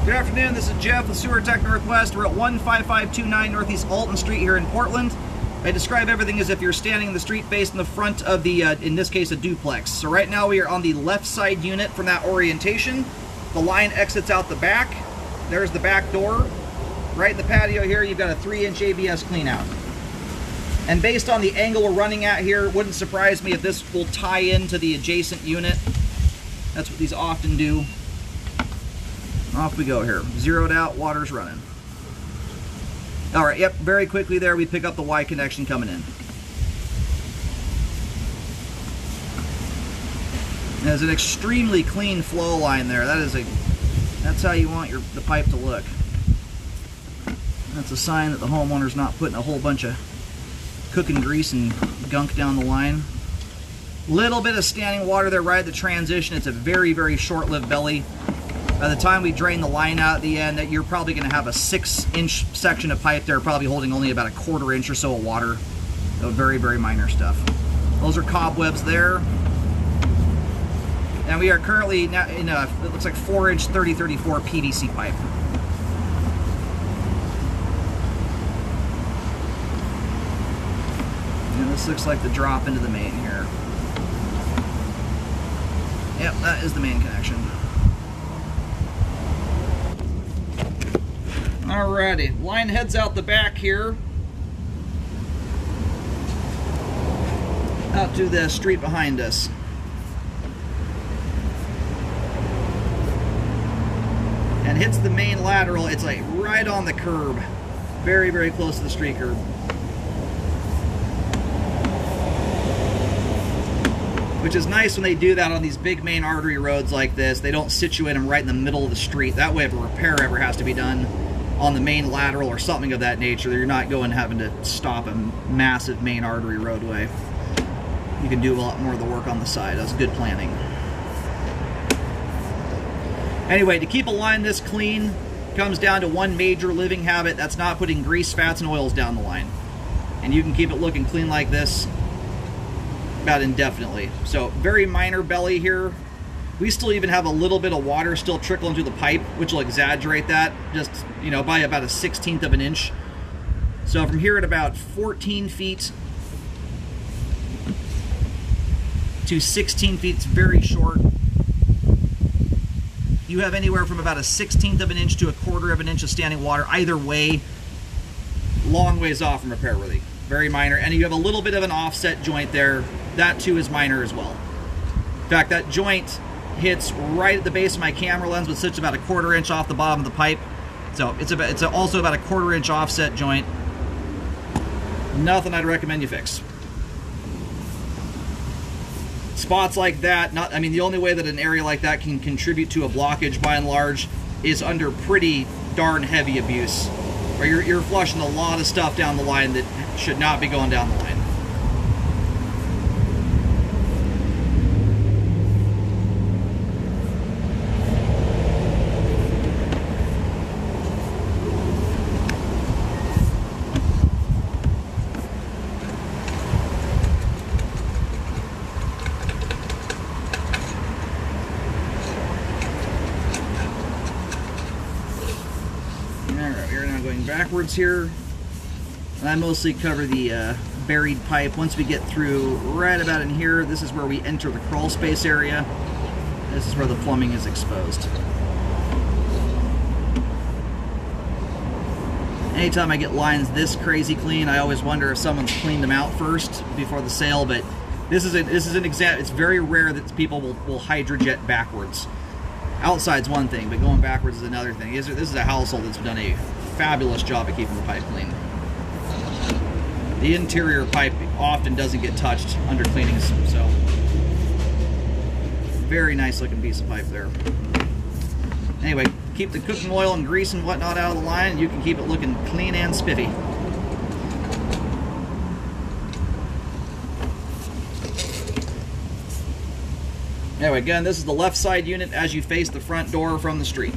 Good afternoon, this is Jeff with Sewer Tech Northwest. We're at 15529 Northeast Alton Street here in Portland. I describe everything as if you're standing in the street facing the front of the, in this case, a duplex. So right now we are on the left side unit from that orientation. The line exits out the back. There's the back door. Right in the patio here, you've got a 3-inch ABS clean out. And based on the angle we're running at here, it wouldn't surprise me if this will tie into the adjacent unit. That's what these often do. Off we go here. Zeroed out, water's running. All right, yep, very quickly there, we pick up the Y connection coming in. There's an extremely clean flow line there. That's how you want the pipe to look. That's a sign that the homeowner's not putting a whole bunch of cooking grease and gunk down the line. Little bit of standing water there right at the transition. It's a very, very short-lived belly. By the time we drain the line out at the end, you're probably going to have a 6-inch section of pipe there, probably holding only about a 1/4 inch or so of water. So very, very minor stuff. Those are cobwebs there. And we are currently now in a, it looks like 4-inch 3034 PVC pipe. And this looks like the drop into the main here. Yep, that is the main connection. Alrighty, line heads out the back here. Out to the street behind us. And hits the main lateral. It's like right on the curb. Very, very close to the street curb. Which is nice when they do that on these big main artery roads like this. They don't situate them right in the middle of the street. That way if a repair ever has to be done on the main lateral or something of that nature, you're not having to stop a massive main artery roadway. You can do a lot more of the work on the side. That's good planning. Anyway, to keep a line this clean comes down to one major living habit. That's not putting grease, fats, and oils down the line. And you can keep it looking clean like this about indefinitely. So very minor belly here. We still even have a little bit of water still trickling through the pipe, which will exaggerate that just, you know, by about a 1/16 of an inch. So from here at about 14 feet to 16 feet, it's very short. You have anywhere from about a 1/16 of an inch to a 1/4 of an inch of standing water. Either way, long ways off from repair worthy. Very minor. And you have a little bit of an offset joint there. That too is minor as well. In fact, that joint hits right at the base of my camera lens, but sits about a 1/4 inch off the bottom of the pipe. So it's also about a 1/4 inch offset joint. Nothing I'd recommend you fix. Spots like that, the only way that an area like that can contribute to a blockage by and large is under pretty darn heavy abuse, where you're flushing a lot of stuff down the line that should not be going down the line. We're now going backwards here. And I mostly cover the buried pipe. Once we get through right about in here, this is where we enter the crawl space area. This is where the plumbing is exposed. Anytime I get lines this crazy clean, I always wonder if someone's cleaned them out first before the sale, but this is an example. It's very rare that people will hydrojet backwards. Outside's one thing, but going backwards is another thing. This is a household that's done a fabulous job of keeping the pipe clean. The interior pipe often doesn't get touched under cleanings, so very nice looking piece of pipe there. Anyway, keep the cooking oil and grease and whatnot out of the line, and you can keep it looking clean and spiffy. Anyway, again, this is the left side unit as you face the front door from the street.